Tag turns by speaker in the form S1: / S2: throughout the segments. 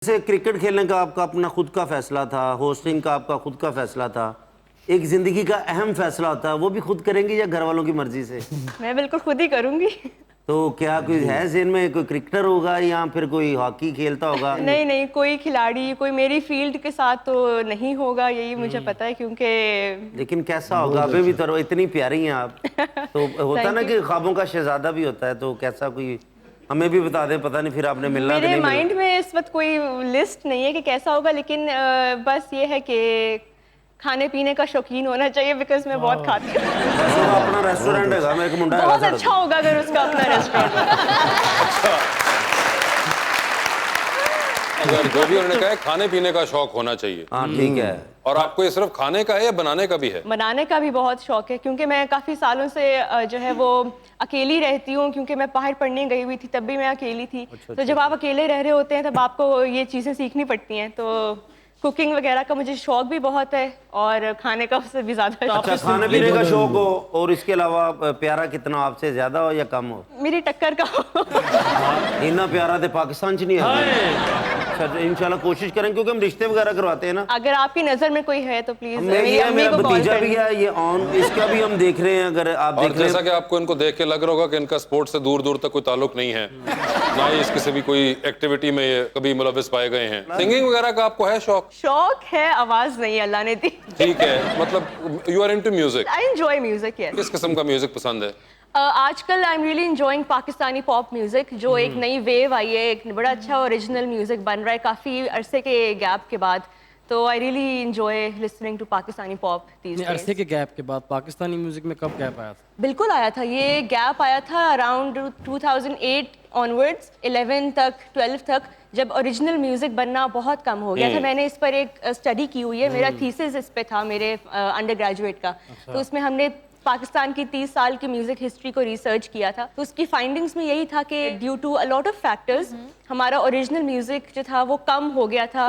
S1: जैसे क्रिकेट खेलने का आपका अपना खुद का फैसला था, होस्टिंग का आपका खुद का फैसला था, एक जिंदगी का अहम फैसला होता है, वो भी खुद करेंगी या घर वालों की मर्जी से?
S2: मैं बिल्कुल खुद ही करूंगी।
S1: तो क्या कोई है ज़हन में, कोई क्रिकेटर होगा या फिर कोई हॉकी खेलता होगा?
S2: नहीं नहीं, कोई खिलाड़ी कोई मेरी फील्ड के साथ तो नहीं होगा, यही मुझे पता है क्योंकि
S1: लेकिन कैसा होगा? अभी भी तो इतनी प्यारी हैं आप। तो होता ना कि ख्वाबों का शहजादा भी होता है, तो कैसा कोई हमें भी बता दें, पता नहीं फिर आपने मिलना कि
S2: मेरे
S1: नहीं
S2: माइंड में इस वक्त कोई लिस्ट नहीं है कि कैसा होगा, लेकिन बस ये है कि खाने पीने का शौकीन होना चाहिए, बिकॉज मैं बहुत खाती हूँ।
S1: बस वो अपना रेस्टोरेंट है, मेरे को मुंडा है
S2: बहुत अच्छा होगा अगर उसका अपना रेस्टोरेंट।
S3: अगर जो भी उन्होंने कहा है, खाने पीने का शौक होना चाहिए।
S1: हाँ ठीक है।
S3: और आपको ये सिर्फ खाने का है या बनाने का भी है?
S2: बनाने का भी बहुत शौक है, क्योंकि मैं काफ़ी सालों से जो है वो अकेली रहती हूँ, क्योंकि मैं बाहर पढ़ने गई हुई थी तब भी मैं अकेली थी। तो जब आप अकेले रह रहे होते हैं तब आपको ये चीज़ें सीखनी पड़ती हैं। तो कुकिंग वगैरह का मुझे शौक भी बहुत है और खाने का उससे भी ज़्यादा।
S1: अच्छा, खाने पीने का शौक हो और इसके अलावा प्यारा कितना आपसे ज्यादा हो या कम हो?
S2: मेरी टक्कर का हो।
S1: इतना प्यारा तो पाकिस्तान च नहीं है। अच्छा, इंशाल्लाह कोशिश करें, क्योंकि हम रिश्ते वगैरह करवाते हैं ना।
S2: अगर आपकी नजर में कोई है तो प्लीज मेरी
S1: ये
S2: अम्मी
S1: मेरा
S2: को कॉल
S1: भतीजा भी
S2: करिए।
S1: है, ये ऑन, इसका भी हम देख रहे हैं। अगर आप
S3: और
S1: देख रहे
S3: जैसा
S1: हैं
S3: कि आपको इनको देख के लग रहा होगा कि इनका स्पोर्ट्स से दूर दूर तक कोई ताल्लुक नहीं है, ना ही इस किसी भी कोई एक्टिविटी में ये कभी मुलविस पाए गए हैं। सिंगिंग वगैरह का आपको है शौक?
S2: शौक है, आवाज नहीं अल्लाह ने दी।
S3: ठीक है, मतलब you are into music.
S2: I enjoy music. Yes.
S3: किस किस्म का म्यूजिक पसंद है?
S2: आजकल I am really enjoying Pakistani pop music, जो एक नई वेव आई है, एक बड़ा अच्छा ओरिजिनल म्यूजिक बन रहा है काफ़ी अरसे के गैप के बाद। तो I really enjoy listening to Pakistani pop these
S4: अरसे के गैप के बाद पाकिस्तानी म्यूजिक में कब गैप आया था?
S2: बिल्कुल आया था, ये गैप आया था अराउंड 2008 ऑनवर्ड्स, 11 तक 12 तक, जब ओरिजिनल म्यूजिक बनना बहुत कम हो गया था। मैंने इस पर एक स्टडी की हुई है, मेरा थीसिस इस पे था मेरे अंडर ग्रेजुएट का। तो उसमें हमने पाकिस्तान की 30 साल की म्यूजिक हिस्ट्री को रिसर्च किया था। तो उसकी फाइंडिंग्स में यही था कि due to a lot of factors हमारा ओरिजिनल म्यूजिक जो था वो कम हो गया था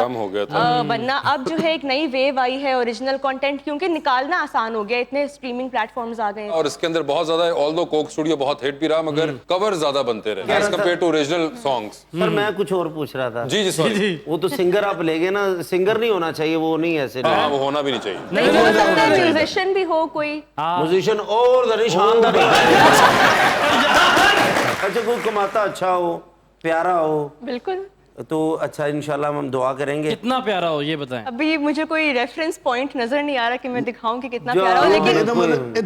S2: बनना। अब जो है एक नई वेव आई है ओरिजिनल कंटेंट, क्योंकि निकालना आसान हो गया, इतने स्ट्रीमिंग प्लेटफॉर्म्स आ गए।
S3: और इसके अंदर बहुत ज्यादा, ऑल्दो कोक स्टूडियो बहुत हिट भी रहा, मगर कवर ज्यादा बनते रहे as compared to original songs.
S1: Sir मैं कुछ और पूछ रहा था।
S3: जी जी सॉरी।
S1: वो तो सिंगर आप ले गए ना, सिंगर नहीं होना चाहिए, वो नहीं ऐसे
S3: हाँ, वो होना भी नहीं चाहिए।
S2: नहीं हो सकता म्यूजिशियन भी हो कोई।
S1: म्यूजिशियन और ज़रा शानदार। अच्छा, कोई कमाता अच्छा हो, प्यारा हो,
S2: बिल्कुल।
S1: तो अच्छा इंशाल्लाह हम दुआ करेंगे।
S4: कितना प्यारा हो ये बताएं।
S2: अभी मुझे कोई रेफरेंस पॉइंट नजर नहीं आ रहा कि मैं दिखाऊं कि कितना
S1: जो-
S2: प्यारा हो, लेकिन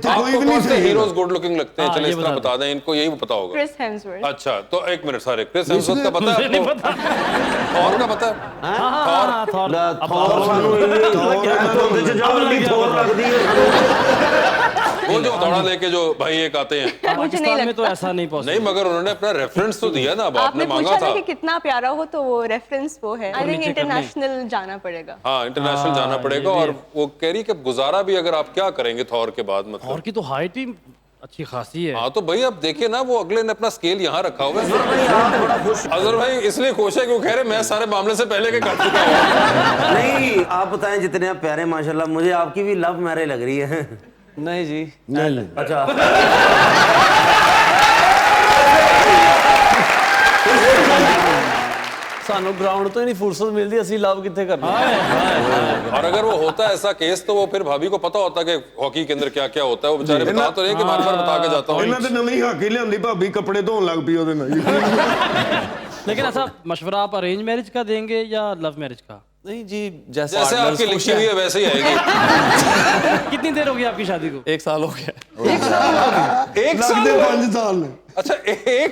S3: आपको कौन से हीरोज गुड लुकिंग लगते हैं?
S4: हाँ,
S3: चलिए
S4: ये
S3: इस तरह
S4: बता
S3: बता दें, इनको यही पता होगा।
S2: Chris Hemsworth.
S3: अच्छा, तो एक मिनट, सारे क्रिस हेम्सवर्थ का पता है आपको? और का पता है?
S4: हाँ, थॉर।
S3: वो जो दौड़ा लेके जो भाई एक आते हैं।
S2: मुझे नहीं
S4: पाकिस्तान में तो
S2: लगता।
S4: ऐसा नहीं पॉसिबल।
S3: नहीं, मगर उन्होंने अपना रेफरेंस तो दिया ना, अब आपने
S2: आपने
S3: मांगा
S2: पूछा
S3: था।
S2: था कि कितना प्यारा हो, तो वो रेफरेंस वो है। आई थिंक
S4: नीचे करने।
S2: इंटरनेशनल जाना पड़ेगा।
S3: हाँ, इंटरनेशनल जाना पड़ेगा।
S4: ये भी
S3: और वो कह रही कि गुजारा भी अगर आप क्या करेंगे थॉर के बाद,
S4: थॉर
S3: मतलब।
S4: की तो हाइट ही अच्छी खासी है।
S3: हाँ, तो भाई अब देखिए ना, वो अगले ने अपना स्केल यहाँ रखा हुआ है। अजहर भाई इसलिए खुश है क्योंकि कह रहे मैं सारे मामले से पहले के कर चुका हूँ।
S1: नहीं, आप बताएं, जितने आप प्यारे माशाल्लाह, मुझे आपकी भी लव मैरिज लग रही है।
S5: नहीं जी,
S1: नहीं। अच्छा,
S5: सानू ग्राउंड तो ही नहीं फुर्सत मिलती, असली लव कितने करना।
S3: और अगर वो होता है ऐसा केस, तो वो फिर भाभी को पता होता कि हॉकी के अंदर क्या क्या होता है। वो बेचारे बता तो रहे कि बार बार बता के जाता हूँ।
S6: ਇਹਨਾਂ ਤੇ ਨਵੀਂ ਹਾਕੀ ਲਿਆਂਦੀ, ਭਾਬੀ ਕੱਪੜੇ ਧੋਣ ਲੱਗ ਪਈ ਉਹਦੇ ਨਾਲ।
S4: लेकिन ऐसा मशवरा आप अरेंज मैरिज का देंगे या लव मैरिज का?
S5: नहीं जी, जैसे
S3: जैसे आपकी लिखी हुई है वैसे ही आएगी।
S4: कितनी देर होगी आपकी शादी को?
S5: 1 साल हो गया।
S3: एक साल
S6: ਲੱਗਦੇ
S3: हुआ?
S6: 5 ਸਾਲ ਨੇ।
S3: अच्छा, एक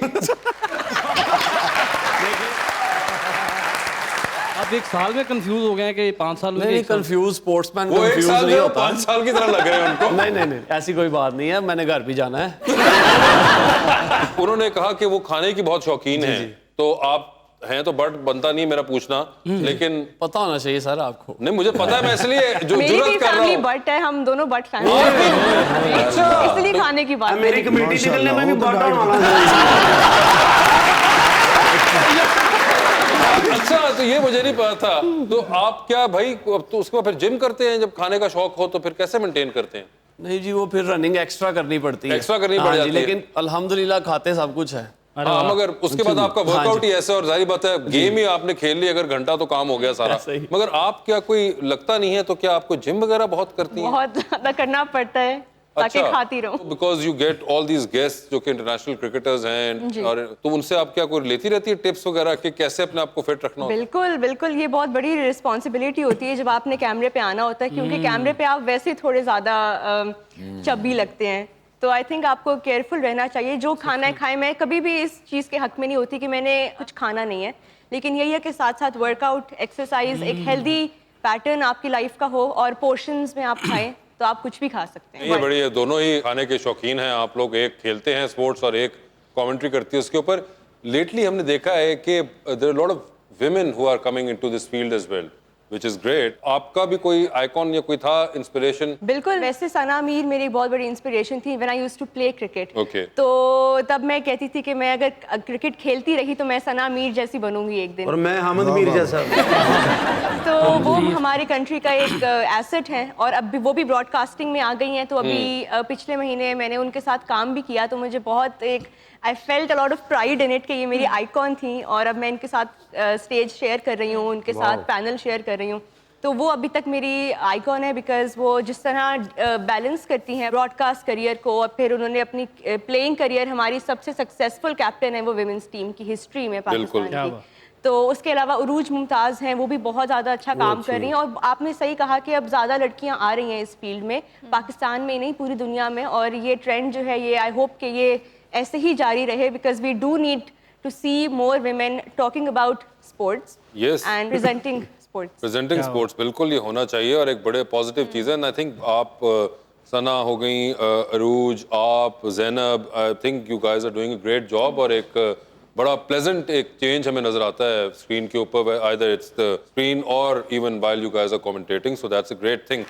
S4: आप 1 साल में कंफ्यूज हो गए हैं कि 5 साल में?
S5: नहीं, कंफ्यूज स्पोर्ट्समैन
S3: वो 1
S5: कंफ्यूज
S3: साल
S5: नहीं
S3: जो
S5: होता।
S3: 5 साल की तरह लग रहे हैं उनको।
S5: नहीं नहीं नहीं, ऐसी कोई बात नहीं है, मैंने घर भी जाना है।
S3: उन्होंने कहा कि वो खाने की बहुत शौकीन है, तो आप हैं तो बट बनता नहीं मेरा पूछना, लेकिन
S5: पता होना चाहिए सर आपको।
S3: नहीं, मुझे पता है, मैं इसलिए जो
S2: मेरी भी
S3: जुर्रत कर रहा
S2: फैमिली
S3: हूँ।
S2: बट है, हम दोनों बट फैमिली, इसलिए खाने की बात
S1: मेरी
S2: है।
S1: कमेटी निकलने में भी बाटा वाला।
S3: अच्छा, तो ये मुझे नहीं पता था। तो आप क्या भाई, अब तो उसके बाद फिर जिम करते हैं? जब खाने का शौक हो तो फिर कैसे मेंटेन करते हैं?
S5: नहीं जी, वो फिर रनिंग एक्स्ट्रा करनी पड़ती है।
S3: एक्स्ट्रा करनी पड़
S5: हाँ जी,
S3: जाती है।
S5: लेकिन अल्हम्दुलिल्लाह खाते सब कुछ है।
S3: हाँ, मगर उसके बाद आपका वर्कआउट ही ऐसा, और जाहिर बात है गेम ही आपने खेल ली अगर घंटा तो काम हो गया सारा।
S5: ऐसा ही।
S3: मगर आप क्या कोई लगता नहीं है तो क्या आपको जिम वगैरह बहुत करती हैं?
S2: बहुत ज्यादा करना पड़ता है ताकि खाती रहूं।
S3: Because you get all these guest जो कि इंटरनेशनल क्रिकेटर्स हैं, और तो उनसे आप क्या कोई लेती रहती है टिप्स वगैरह कि कैसे अपने आप को फिट रखना होता है?
S2: बिल्कुल बिल्कुल, ये बहुत बड़ी रिस्पॉन्सिबिलिटी होती है जब आपने कैमरे पे आना होता है, क्योंकि कैमरे पे आप वैसे ही थोड़े ज्यादा चब्बी लगते हैं। तो आई थिंक आपको केयरफुल रहना चाहिए, जो खाना है खाएं। मैं कभी भी इस चीज़ के हक में नहीं होती कि मैंने कुछ खाना नहीं है, लेकिन यही है कि साथ साथ वर्कआउट, एक्सरसाइज, एक हेल्दी पैटर्न आपकी लाइफ का हो और पोर्शंस में आप खाएं तो आप कुछ भी खा सकते हैं।
S3: ये बड़ी है, दोनों ही खाने के शौकीन हैं आप लोग, एक खेलते हैं स्पोर्ट्स और एक कमेंट्री करती है उसके ऊपर। लेटली हमने देखा है कि there are lot of women who are coming into this field as well, which is great. आपका भी कोई आइकॉन या कोई था इंस्पिरेशन?
S2: बिल्कुल, वैसे सना मीर मेरी बहुत बड़ी इंस्पिरेशन थी when I used to play cricket.
S3: Okay.
S2: तो तब मैं कहती थी कि मैं अगर क्रिकेट खेलती रही तो मैं सना मीर जैसी बनूंगी एक दिन।
S1: और मैं हामिद मीर जैसा।
S2: तो वो हमारी कंट्री का एक एसेट है, और अब भी वो भी ब्रॉडकास्टिंग में आ गई हैं। तो अभी पिछले महीने मैंने उनके साथ काम भी किया, तो मुझे बहुत एक I felt a lot of pride in it कि ये मेरी आइकॉन थी, और अब मैं इनके साथ स्टेज शेयर कर रही हूँ, उनके साथ पैनल शेयर कर रही हूँ। तो वो अभी तक मेरी आइकॉन है, बिकॉज वो जिस तरह बैलेंस करती हैं ब्रॉडकास्ट करियर को, और फिर उन्होंने अपनी प्लेइंग करियर, हमारी सबसे सक्सेसफुल कैप्टन है वो विमेंस टीम की हिस्ट्री में पाकिस्तान
S4: क्या
S2: की।
S4: बात।
S2: तो उसके अलावा उरूज मुमताज़ हैं, वो भी बहुत ज़्यादा अच्छा काम कर रही हैं। और आपने सही कहा कि अब ज़्यादा लड़कियां आ रही हैं इस फील्ड में, पाकिस्तान में नहीं पूरी दुनिया में, और ये ट्रेंड जो है ये आई होप कि ये ऐसे ही जारी रहे, because we do need to see more women talking about sports
S3: Yes.
S2: And presenting sports.
S3: Presenting sports, बिल्कुल ये होना चाहिए और एक बड़े पॉजिटिव चीज़ है। एंड आई थिंक आप सना हो गई, अरूज, आप, Zainab, I think you guys are doing a great job, और एक बड़ा प्लेजेंट एक चेंज हमें नजर आता है स्क्रीन के ऊपर, आइदर इट्स द स्क्रीन और even while you guys are commentating, so that's a great thing.